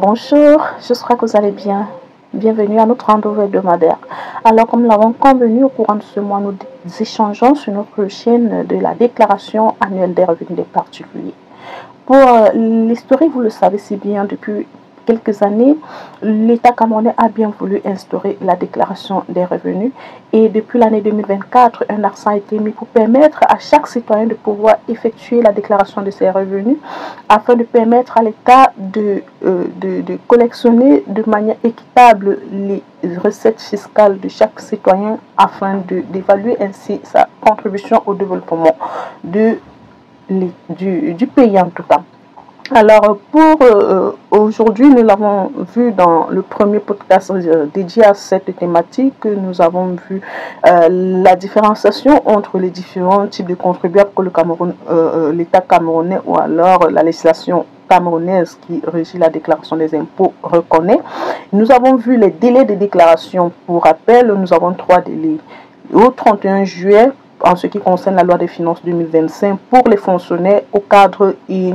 Bonjour, j'espère que vous allez bien. Bienvenue à notre rendez-vous hebdomadaire. Alors, comme nous l'avons convenu au courant de ce mois, nous échangeons sur notre chaîne de la déclaration annuelle des revenus des particuliers. Pour l'historique, vous le savez si bien, depuis quelques années, l'État camerounais a bien voulu instaurer la déclaration des revenus et depuis l'année 2024, un accent a été mis pour permettre à chaque citoyen de pouvoir effectuer la déclaration de ses revenus afin de permettre à l'État de collectionner de manière équitable les recettes fiscales de chaque citoyen afin d'évaluer ainsi sa contribution au développement du pays en tout cas. Alors, pour aujourd'hui, nous l'avons vu dans le premier podcast dédié à cette thématique. Nous avons vu la différenciation entre les différents types de contribuables que l'État camerounais ou alors la législation camerounaise qui régit la déclaration des impôts reconnaît. Nous avons vu les délais de déclaration. Pour rappel, nous avons 3 délais. Au 31 juillet, en ce qui concerne la loi des finances 2025 pour les fonctionnaires au cadre et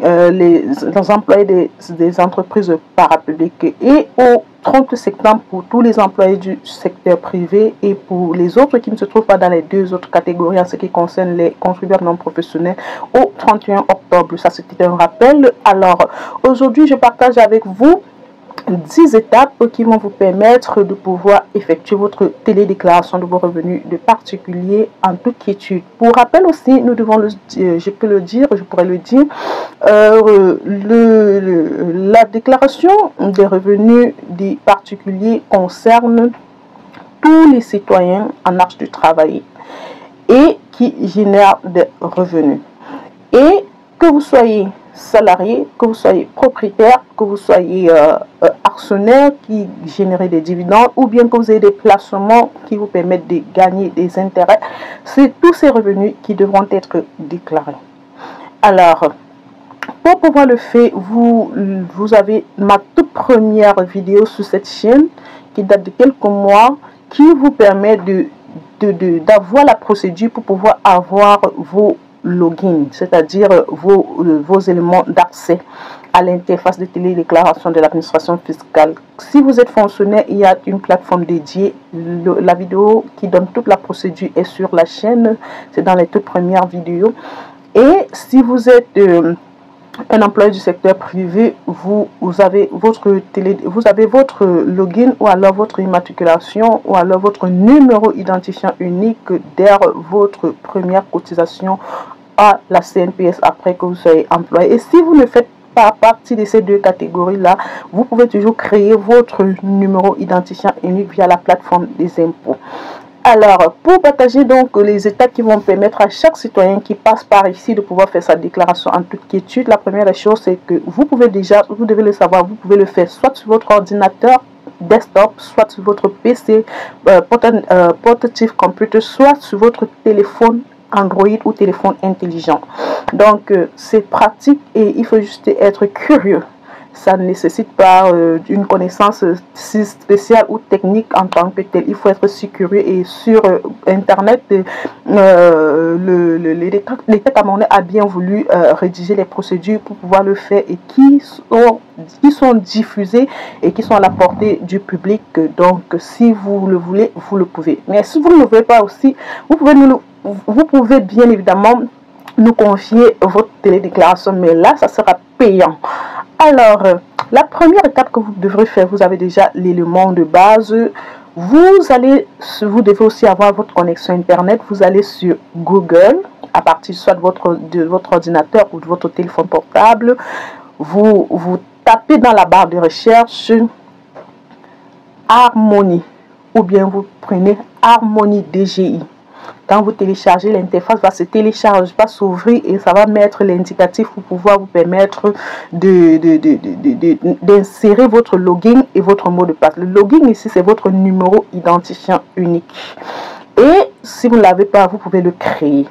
les employés des entreprises parapubliques, et au 30 septembre pour tous les employés du secteur privé et pour les autres qui ne se trouvent pas dans les deux autres catégories en ce qui concerne les contribuables non professionnels au 31 octobre. Ça, c'était un rappel. Alors, aujourd'hui, je partage avec vous 10 étapes qui vont vous permettre de pouvoir effectuer votre télédéclaration de vos revenus de particulier en toute quiétude. Pour rappel aussi, nous devons je pourrais le dire, la déclaration des revenus des particuliers concerne tous les citoyens en âge de travailler et qui génèrent des revenus. Et que vous soyez salarié, que vous soyez propriétaire, que vous soyez actionnaire qui génère des dividendes ou bien que vous ayez des placements qui vous permettent de gagner des intérêts, c'est tous ces revenus qui devront être déclarés. Alors, pour pouvoir le faire, vous avez ma toute première vidéo sur cette chaîne qui date de quelques mois qui vous permet d'avoir la procédure pour pouvoir avoir vos login, c'est-à-dire vos éléments d'accès à l'interface de télédéclaration de l'administration fiscale. Si vous êtes fonctionnaire, il y a une plateforme dédiée. La vidéo qui donne toute la procédure est sur la chaîne. C'est dans les toutes premières vidéos. Et si vous êtes un employé du secteur privé, vous avez votre login ou alors votre immatriculation ou alors votre numéro identifiant unique dès votre première cotisation à la CNPS après que vous soyez employé. Et si vous ne faites pas partie de ces deux catégories-là, vous pouvez toujours créer votre numéro identifiant unique via la plateforme des impôts. Alors, pour partager donc les étapes qui vont permettre à chaque citoyen qui passe par ici de pouvoir faire sa déclaration en toute quiétude, la première chose, c'est que vous devez le savoir, vous pouvez le faire soit sur votre ordinateur desktop, soit sur votre PC, portative computer, soit sur votre téléphone Android ou téléphone intelligent. Donc, c'est pratique et il faut juste être curieux. Ça ne nécessite pas une connaissance si spéciale ou technique en tant que telle. Il faut être si curieux et sur Internet, l'État camerounais a bien voulu rédiger les procédures pour pouvoir le faire et qui sont diffusées et qui sont à la portée du public. Donc, si vous le voulez, vous le pouvez. Mais si vous ne le voulez pas aussi, vous pouvez bien évidemment nous confier votre télédéclaration, mais là, ça sera payant. Alors, la première étape que vous devrez faire, vous avez déjà l'élément de base. Vous devez aussi avoir votre connexion Internet. Vous allez sur Google, à partir soit de votre ordinateur ou de votre téléphone portable. Vous tapez dans la barre de recherche Harmonie, ou bien vous prenez Harmonie DGI. Quand vous téléchargez, l'interface va se télécharger, va s'ouvrir et ça va mettre l'indicatif pour pouvoir vous permettre d'insérer votre login et votre mot de passe. Le login ici, c'est votre numéro identifiant unique. Et si vous ne l'avez pas, vous pouvez le créer.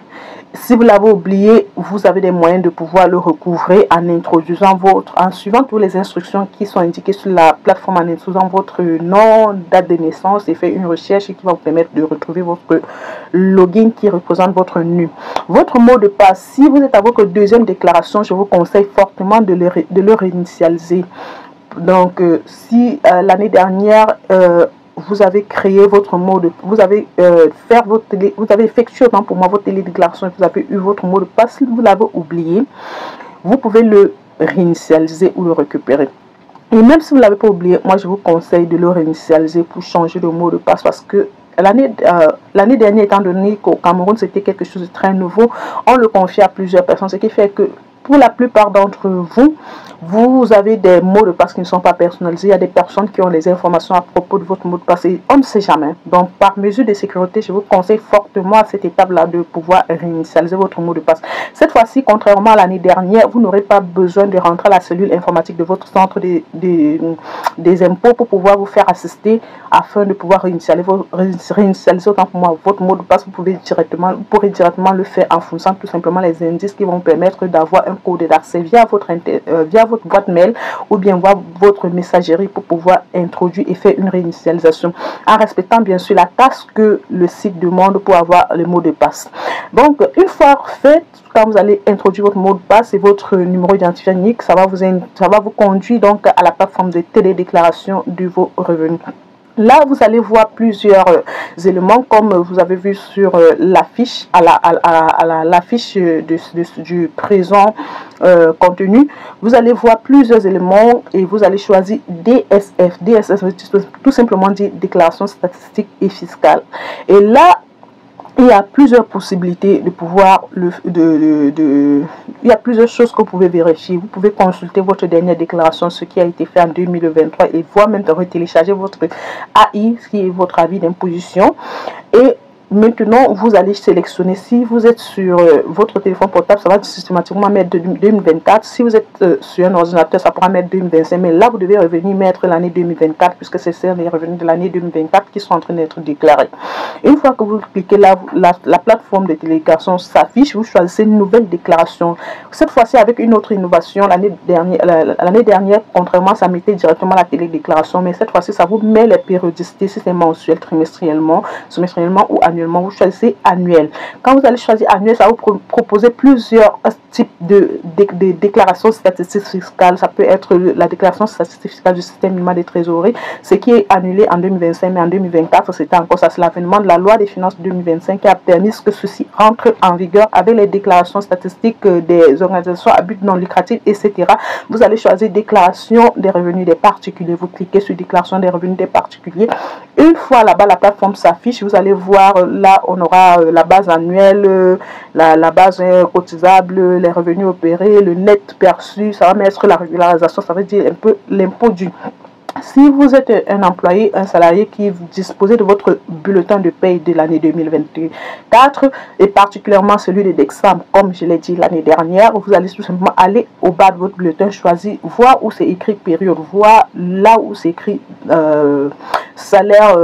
Si vous l'avez oublié, vous avez des moyens de pouvoir le recouvrer en suivant toutes les instructions qui sont indiquées sur la plateforme, en introduisant votre nom, date de naissance et faire une recherche qui va vous permettre de retrouver votre login qui représente votre NU. Votre mot de passe, si vous êtes à votre deuxième déclaration, je vous conseille fortement de le réinitialiser. Donc, si l'année dernière, vous avez créé votre mot de, vous avez vous avez effectué autant pour moi votre télédéclaration et vous avez eu votre mot de passe, si vous l'avez oublié, vous pouvez le réinitialiser ou le récupérer. Et même si vous ne l'avez pas oublié, moi je vous conseille de le réinitialiser pour changer de mot de passe parce que l'année dernière, étant donné qu'au Cameroun c'était quelque chose de très nouveau, on le confie à plusieurs personnes, ce qui fait que pour la plupart d'entre vous, vous avez des mots de passe qui ne sont pas personnalisés. Il y a des personnes qui ont les informations à propos de votre mot de passe et on ne sait jamais. Donc, par mesure de sécurité, je vous conseille fortement à cette étape-là de pouvoir réinitialiser votre mot de passe. Cette fois-ci, contrairement à l'année dernière, vous n'aurez pas besoin de rentrer à la cellule informatique de votre centre des impôts pour pouvoir vous faire assister afin de pouvoir réinitialiser autant pour moi votre mot de passe. Vous pourrez directement le faire en fonction tout simplement les indices qui vont permettre d'avoir un code d'accès via votre boîte mail ou bien votre messagerie pour pouvoir introduire et faire une réinitialisation en respectant bien sûr la tâche que le site demande pour avoir le mot de passe. Donc, une fois fait, quand vous allez introduire votre mot de passe et votre numéro d'identifiant unique, ça va vous conduire donc à la plateforme de télédéclaration de vos revenus. Là, vous allez voir plusieurs éléments comme vous avez vu sur l'affiche l'affiche du présent contenu. Vous allez voir plusieurs éléments et vous allez choisir DSF. DSF veut tout simplement dire déclaration statistique et fiscale. Et là, il y a plusieurs possibilités de pouvoir, il y a plusieurs choses que vous pouvez vérifier. Vous pouvez consulter votre dernière déclaration, ce qui a été fait en 2023 et voir même télécharger votre AI, ce qui est votre avis d'imposition. Et maintenant, vous allez sélectionner, si vous êtes sur votre téléphone portable, ça va systématiquement mettre 2024. Si vous êtes sur un ordinateur, ça pourra mettre 2025. Mais là, vous devez revenir mettre l'année 2024, puisque c'est les revenus de l'année 2024 qui sont en train d'être déclarés. Une fois que vous cliquez là, la plateforme de télédéclaration s'affiche, vous choisissez une nouvelle déclaration. Cette fois-ci, avec une autre innovation, l'année dernière, contrairement, ça mettait directement la télédéclaration. Mais cette fois-ci, ça vous met les périodicités, si c'est mensuel, trimestriellement, semestriellement ou annuellement. Vous choisissez annuel. Quand vous allez choisir annuel, ça va vous proposer plusieurs types de déclarations statistiques fiscales. Ça peut être la déclaration statistique fiscale du système minimal de trésorerie, ce qui est annulé en 2025, mais en 2024, c'était encore ça. C'est l'avènement de la loi des finances 2025 qui a permis que ceci entre en vigueur avec les déclarations statistiques des organisations à but non lucratif, etc. Vous allez choisir déclaration des revenus des particuliers. Vous cliquez sur déclaration des revenus des particuliers. Une fois là-bas, la plateforme s'affiche. Vous allez voir là, on aura la base annuelle, la base cotisable, les revenus opérés, le net perçu. Ça va mettre la régularisation, ça veut dire un peu l'impôt dû. Si vous êtes un employé, un salarié qui dispose de votre bulletin de paye de l'année 2024 et particulièrement celui de Dexam, comme je l'ai dit l'année dernière, vous allez tout simplement aller au bas de votre bulletin, choisir, voir où c'est écrit période, voir là où c'est écrit salaire,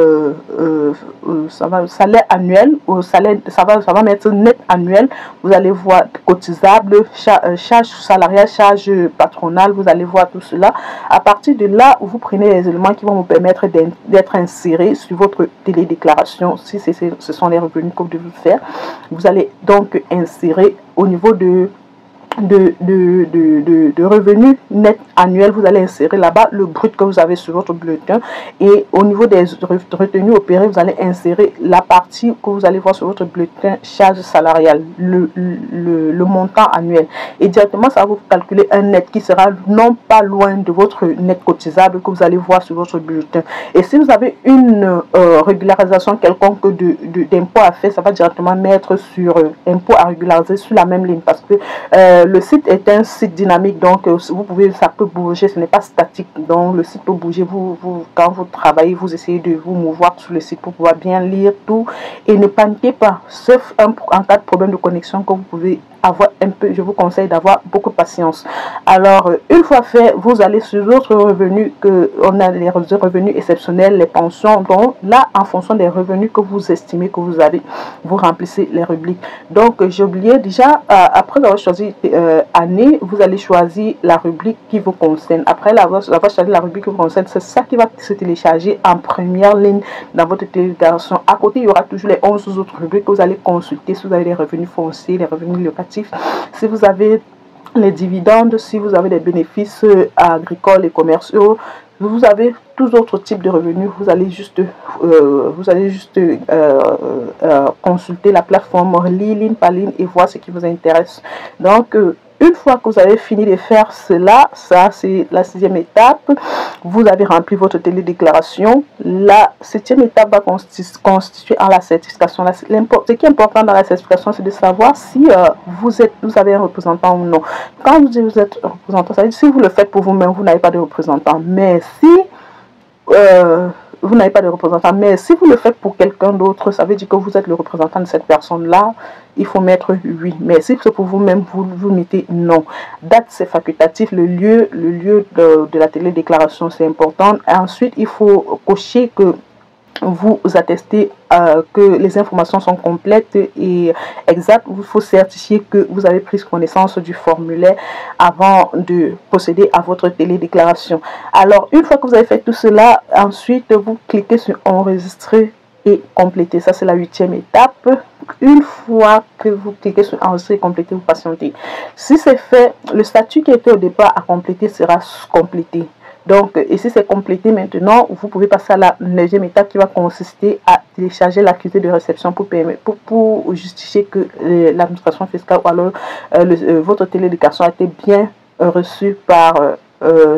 salaire annuel, ou salaire, ça va mettre net annuel. Vous allez voir cotisable, charge salariale, charge patronale, vous allez voir tout cela. À partir de là, vous prenez les éléments qui vont vous permettre d'être insérés sur votre télédéclaration. Si ce sont les revenus que vous devez faire, vous allez donc insérer au niveau de revenus net annuels, vous allez insérer là-bas le brut que vous avez sur votre bulletin, et au niveau des retenues opérées, vous allez insérer la partie que vous allez voir sur votre bulletin charge salariale, le montant annuel, et directement ça va vous calculer un net qui sera non pas loin de votre net cotisable que vous allez voir sur votre bulletin. Et si vous avez une régularisation quelconque d'impôt à faire, ça va directement mettre sur impôt à régulariser sur la même ligne, parce que le site est un site dynamique, donc ça peut bouger, ce n'est pas statique, donc le site peut bouger. Quand vous travaillez, vous essayez de vous mouvoir sur le site pour pouvoir bien lire tout et ne paniquez pas, sauf en cas de problème de connexion que vous pouvez avoir un peu. Je vous conseille d'avoir beaucoup de patience. Alors, une fois fait, vous allez sur d'autres revenus, on a les revenus exceptionnels, les pensions, donc là, en fonction des revenus que vous estimez que vous avez, vous remplissez les rubriques. Donc, j'ai oublié déjà, après avoir choisi année, vous allez choisir la rubrique qui vous concerne. Après avoir choisi la rubrique qui vous concerne, c'est ça qui va se télécharger en première ligne dans votre téléchargement. À côté, il y aura toujours les 11 autres rubriques que vous allez consulter si vous avez les revenus fonciers, les revenus locatifs. Si vous avez les dividendes, si vous avez des bénéfices agricoles et commerciaux, vous avez tous autres types de revenus. Vous allez juste consulter la plateforme Lean Paline et voir ce qui vous intéresse. Donc, une fois que vous avez fini de faire cela, ça c'est la 6e étape, vous avez rempli votre télédéclaration. La 7e étape va constituer en la certification. Ce qui est important dans la certification, c'est de savoir si vous avez un représentant ou non. Quand vous dites que vous êtes représentant, ça veut dire si vous le faites pour vous-même, vous n'avez pas de représentant. Mais si vous n'avez pas de représentant, mais si vous le faites pour quelqu'un d'autre, ça veut dire que vous êtes le représentant de cette personne-là, il faut mettre oui. Mais si c'est pour vous-même, vous mettez non. Date, c'est facultatif. Le lieu de la télédéclaration, c'est important. Et ensuite, il faut cocher que vous attestez que les informations sont complètes et exactes. Il faut certifier que vous avez pris connaissance du formulaire avant de procéder à votre télédéclaration. Alors, une fois que vous avez fait tout cela, ensuite, vous cliquez sur enregistrer et compléter. Ça, c'est la 8e étape. Une fois que vous cliquez sur enregistrer et compléter, vous patientez. Si c'est fait, le statut qui était au départ à compléter sera complété. Donc, et si c'est complété maintenant, vous pouvez passer à la 9e étape qui va consister à télécharger l'accusé de réception pour justifier que l'administration fiscale ou alors votre télédéclaration a été bien reçue par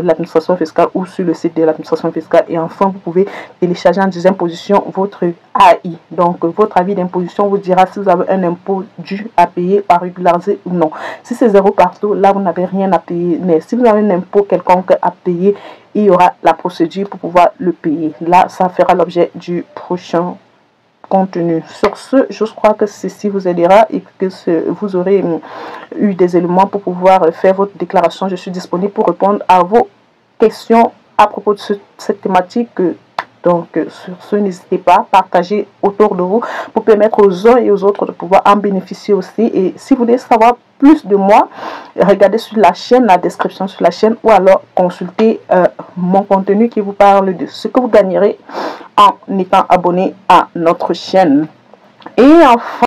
l'administration fiscale ou sur le site de l'administration fiscale. Et enfin, vous pouvez télécharger en 10e position votre AI. Donc, votre avis d'imposition vous dira si vous avez un impôt dû à payer, à régulariser ou non. Si c'est 0 partout, là, vous n'avez rien à payer. Mais si vous avez un impôt quelconque à payer, il y aura la procédure pour pouvoir le payer. Là, ça fera l'objet du prochain contenu. Sur ce, je crois que ceci vous aidera et que vous aurez eu des éléments pour pouvoir faire votre déclaration. Je suis disponible pour répondre à vos questions à propos de cette thématique. Donc, sur ce, n'hésitez pas à partager autour de vous pour permettre aux uns et aux autres de pouvoir en bénéficier aussi. Et si vous voulez savoir plus de moi, regardez sur la chaîne, la description sur la chaîne, ou alors consultez mon contenu qui vous parle de ce que vous gagnerez en étant abonné à notre chaîne. Et enfin,